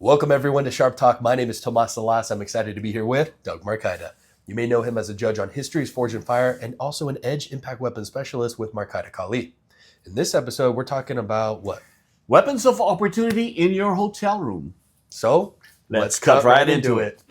Welcome everyone to Sharp Talk. My name is Tomas Alas. I'm excited to be here with Doug Marcaida. You may know him as a judge on History's Forge and Fire and also an Edge Impact Weapons Specialist with Marcaida Kali. In this episode, we're talking about what? Weapons of opportunity in your hotel room. So, let's cut right into it.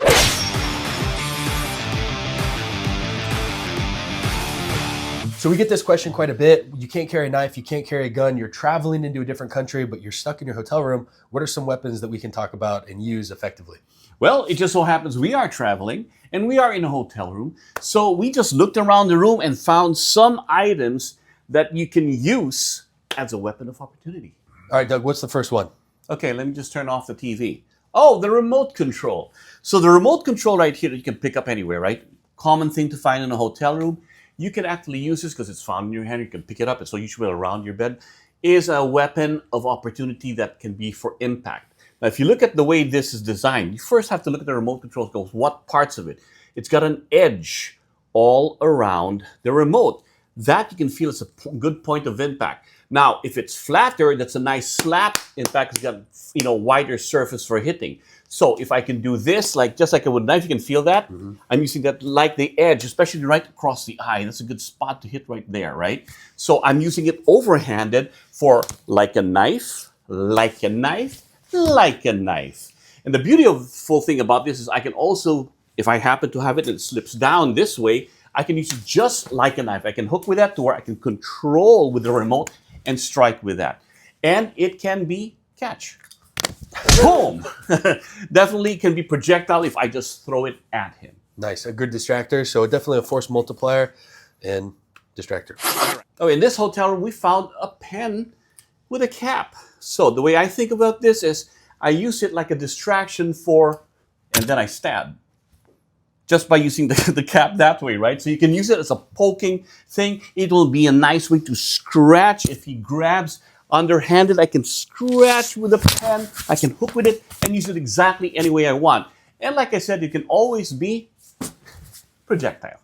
So we get this question quite a bit. You can't carry a knife, you can't carry a gun, you're traveling into a different country, but you're stuck in your hotel room. What are some weapons that we can talk about and use effectively? Well, it just so happens we are traveling and we are in a hotel room. So we just looked around the room and found some items that you can use as a weapon of opportunity. All right, Doug, what's the first one? Okay, let me just turn off the TV. Oh, the remote control. So the remote control right here that you can pick up anywhere, right? Common thing to find in a hotel room. You can actually use this because it's found in your hand. You can pick it up. It's so usually around your bed. Is a weapon of opportunity that can be for impact. Now, if you look at the way this is designed, you first have to look at the remote control. Goes what parts of it? It's got an edge all around the remote. That you can feel is a good point of impact. Now, if it's flatter, that's a nice slap. In fact, it's got wider surface for hitting. So if I can do this, just like I would a knife, you can feel that. Mm-hmm. I'm using that like the edge, especially right across the eye. That's a good spot to hit right there, right? So I'm using it overhanded for like a knife, like a knife, like a knife. And the beautiful thing about this is I can also, if I happen to have it and it slips down this way, I can use it just like a knife. I can hook with that to where I can control with the remote and strike with that. And it can be catch. Boom! Definitely can be projectile if I just throw it at him. Nice, a good distractor. So definitely a force multiplier and distractor. Oh, in this hotel room, we found a pen with a cap. So the way I think about this is I use it like a distraction and then I stab. Just by using the cap that way, right? So you can use it as a poking thing. It will be a nice way to scratch. If he grabs underhanded, I can scratch with a pen. I can hook with it and use it exactly any way I want. And like I said, it can always be projectile.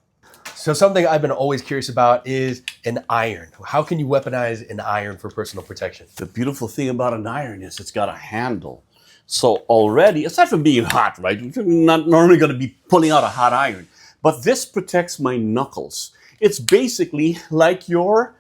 So something I've been always curious about is an iron. How can you weaponize an iron for personal protection? The beautiful thing about an iron is it's got a handle. So already, aside from being hot, right? You're not normally going to be pulling out a hot iron. But this protects my knuckles. It's basically like your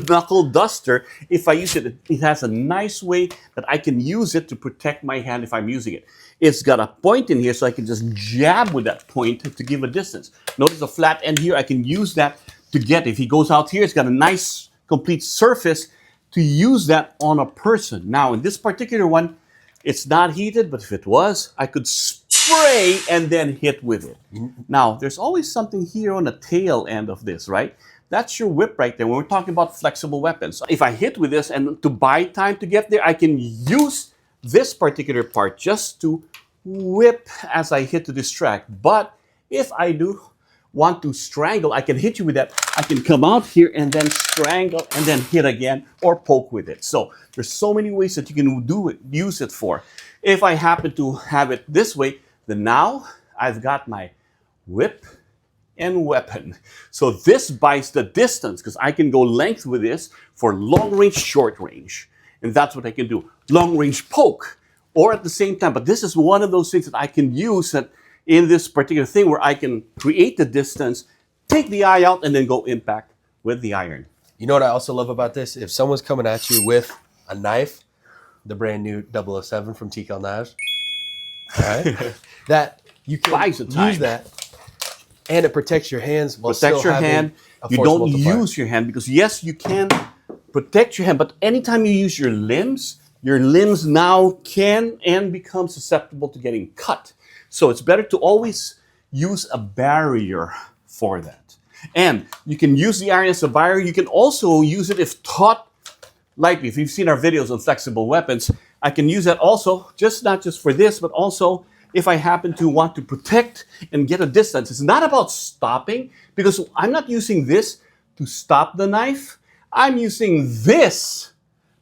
knuckle duster. If I use it, it has a nice way that I can use it to protect my hand if I'm using it. It's got a point in here so I can just jab with that point to give a distance. Notice the flat end here. I can use that to get, if he goes out here, it's got a nice complete surface to use that on a person. Now, in this particular one, it's not heated, but if it was, I could spray and then hit with it. Now, there's always something here on the tail end of this, right? That's your whip right there when we're talking about flexible weapons. If I hit with this and to buy time to get there, I can use this particular part just to whip as I hit to distract. But if I do want to strangle, I can hit you with that. I can come out here and then strangle and then hit again or poke with it. So there's so many ways that you can use it for. If I happen to have it this way, then now I've got my whip and weapon. So this buys the distance because I can go length with this for long range, short range. And that's what I can do. Long range poke or at the same time. But this is one of those things that I can use that in this particular thing where I can create the distance, take the eye out, and then go impact with the iron. You know what I also love about this? If someone's coming at you with a knife, the brand new 007 from TKL Knives, all right, that you can use that, and it protects your hands while protects still your hand. A you force don't multiplier. use your hand because yes, you can protect your hand, but anytime you use your limbs now can and become susceptible to getting cut. So it's better to always use a barrier for that. And you can use the iron as a barrier. You can also use it if taught lightly. If you've seen our videos on flexible weapons, I can use that also, not just for this, but also if I happen to want to protect and get a distance. It's not about stopping because I'm not using this to stop the knife. I'm using this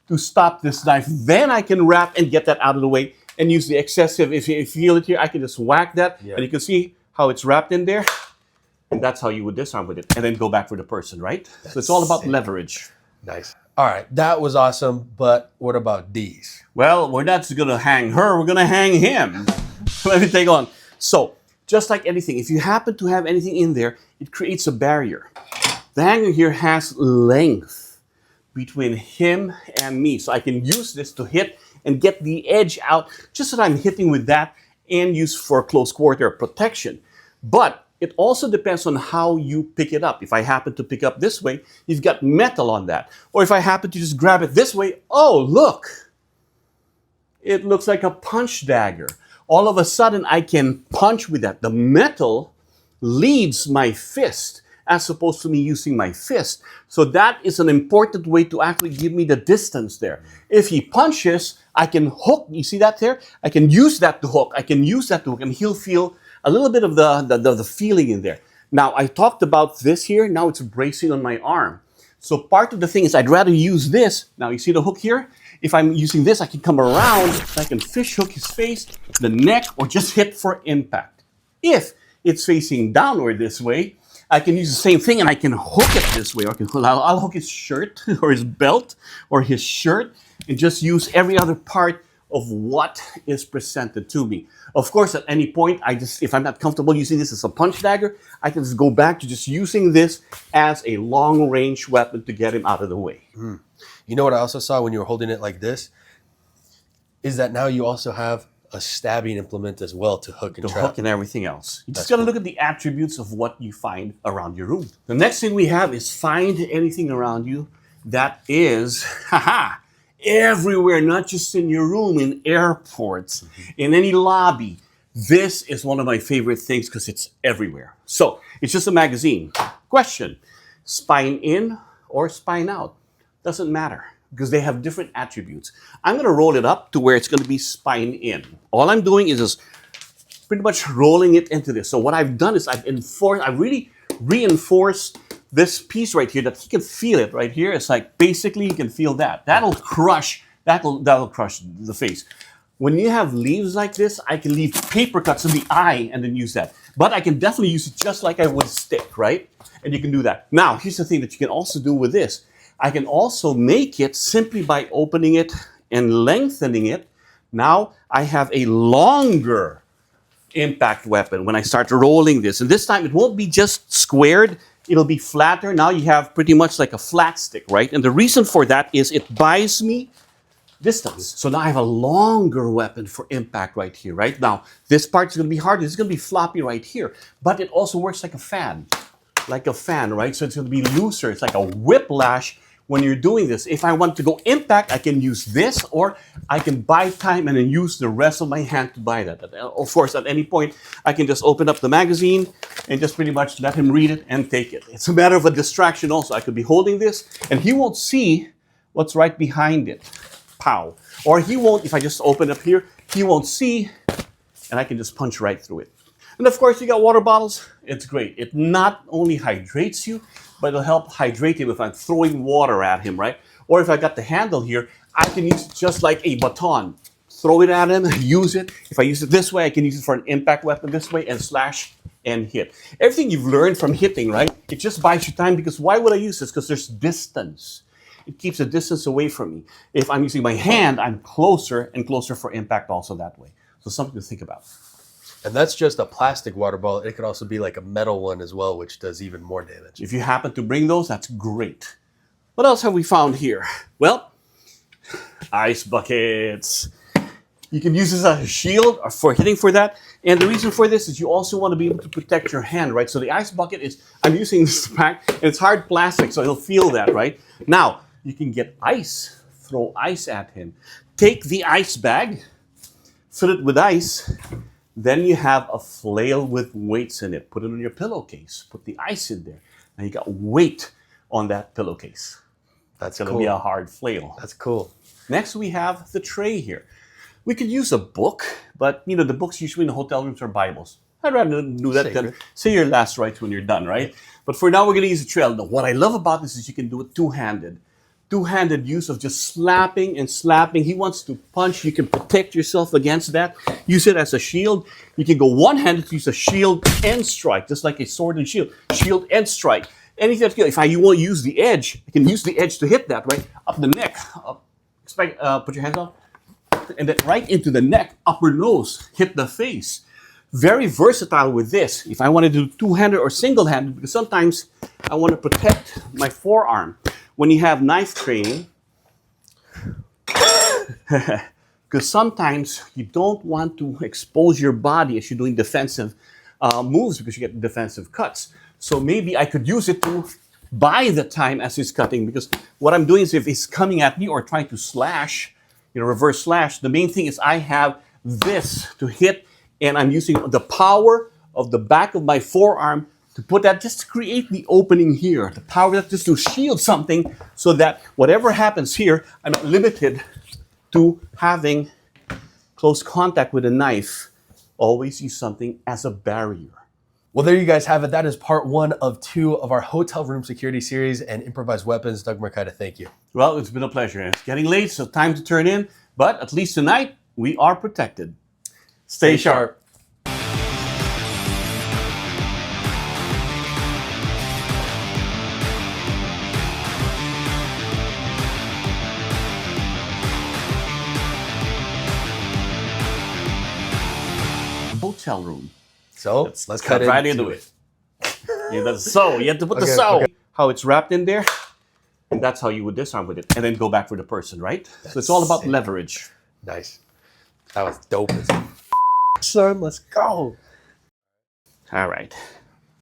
to stop this knife. Then I can wrap and get that out of the way and use the excessive. If you feel it here, I can just whack that. Yeah. And you can see how it's wrapped in there. And that's how you would disarm with it. And then go back for the person, right? So it's all about leverage. Nice. All right, that was awesome, but what about these? Well, we're not going to hang her, we're going to hang him. Let me take on. So, just like anything, if you happen to have anything in there, it creates a barrier. The hanger here has length between him and me. So I can use this to hit and get the edge out, just so that I'm hitting with that and use for close quarter protection. But it also depends on how you pick it up. If I happen to pick up this way, you've got metal on that. Or if I happen to just grab it this way, oh, look. It looks like a punch dagger. All of a sudden, I can punch with that. The metal leads my fist as opposed to me using my fist. So that is an important way to actually give me the distance there. If he punches, I can hook. You see that there? I can use that to hook. I can use that to hook, and he'll feel a little bit of the feeling in there. Now, I talked about this here. Now it's bracing on my arm. So part of the thing is I'd rather use this. Now, you see the hook here? If I'm using this, I can come around. I can fish hook his face, the neck, or just hit for impact. If it's facing downward this way, I can use the same thing and I can hook it this way. Or I'll hook his shirt or his belt or his shirt and just use every other part of what is presented to me. Of course, at any point, if I'm not comfortable using this as a punch dagger, I can just go back to just using this as a long-range weapon to get him out of the way. Mm. You know what I also saw when you were holding it like this? Is that now you also have a stabbing implement as well to hook and trap. Hook and everything else. You just got to look at the attributes of what you find around your room. The next thing we have is find anything around you that is, everywhere, not just in your room, in airports, in any lobby. This is one of my favorite things because it's everywhere. So, it's just a magazine. Question, spine in or spine out? Doesn't matter because they have different attributes. I'm going to roll it up to where it's going to be spine in. All I'm doing is just pretty much rolling it into this. So what I've done is I've really reinforced this piece right here that he can feel it right here. It's like basically you can feel that. That'll crush the face. When you have leaves like this, I can leave paper cuts in the eye and then use that. But I can definitely use it just like I would a stick, right? And you can do that. Now, here's the thing that you can also do with this. I can also make it simply by opening it and lengthening it. Now I have a longer impact weapon when I start rolling this. And this time it won't be just squared, it'll be flatter. Now you have pretty much like a flat stick, right? And the reason for that is it buys me distance. So now I have a longer weapon for impact right here, right? Now this part is going to be harder, it's going to be floppy right here. But it also works like a fan, right? So it's going to be looser. It's like a whiplash when you're doing this. If I want to go impact, I can use this, or I can buy time and then use the rest of my hand to buy that. Of course, at any point, I can just open up the magazine and just pretty much let him read it and take it. It's a matter of a distraction also. I could be holding this and he won't see what's right behind it. Pow. Or he won't, if I just open up here, he won't see and I can just punch right through it. And of course, you got water bottles. It's great. It not only hydrates you, but it'll help hydrate him if I'm throwing water at him, right? Or if I got the handle here, I can use it just like a baton. Throw it at him, use it. If I use it this way, I can use it for an impact weapon this way and slash and hit. Everything you've learned from hitting, right? It just buys you time because why would I use this? Because there's distance. It keeps a distance away from me. If I'm using my hand, I'm closer and closer for impact also that way. So something to think about. And that's just a plastic water bottle. It could also be like a metal one as well, which does even more damage. If you happen to bring those, that's great. What else have we found here? Well, ice buckets. You can use this as a shield or for hitting for that. And the reason for this is you also want to be able to protect your hand, right? So the ice bucket is, I'm using this pack, and it's hard plastic, so he'll feel that, right? Now, you can get ice, throw ice at him. Take the ice bag, fill it with ice. Then you have a flail with weights in it. Put it on your pillowcase. Put the ice in there. Now you got weight on that pillowcase. That's going to be a hard flail. That's cool. Next, we have the tray here. We could use a book, but the books usually in the hotel rooms are Bibles. I'd rather do that than say your last rites when you're done, right? But for now, we're going to use a tray. Now, what I love about this is you can do it two-handed. Two-handed use of just slapping and slapping. He wants to punch. You can protect yourself against that. Use it as a shield. You can go one-handed to use a shield and strike, just like a sword and shield. Shield and strike. anything. If I want to use the edge, I can use the edge to hit that, right? Up the neck. Up, put your hands up. And then right into the neck, upper nose, hit the face. Very versatile with this. If I want to do two-handed or single-handed, because sometimes I want to protect my forearm. When you have knife training, because sometimes you don't want to expose your body as you're doing defensive moves because you get defensive cuts. So maybe I could use it to buy the time as he's cutting, because what I'm doing is if he's coming at me or trying to slash, reverse slash, the main thing is I have this to hit, and I'm using the power of the back of my forearm to put that, just to create the opening here. The power that just to shield something so that whatever happens here, I'm not limited to having close contact with a knife. Always use something as a barrier. Well, there you guys have it. That is part 1 of 2 of our hotel room security series and improvised weapons. Doug Marcaida, thank you. Well, it's been a pleasure. It's getting late, so time to turn in. But at least tonight, we are protected. Stay sharp. Hotel room. So let's cut right into it. Yeah, that's so. You have to put the so. Okay. How it's wrapped in there. And that's how you would disarm with it. And then go back for the person, right? So it's all about leverage. Nice. That was dope as son, let's go. All right.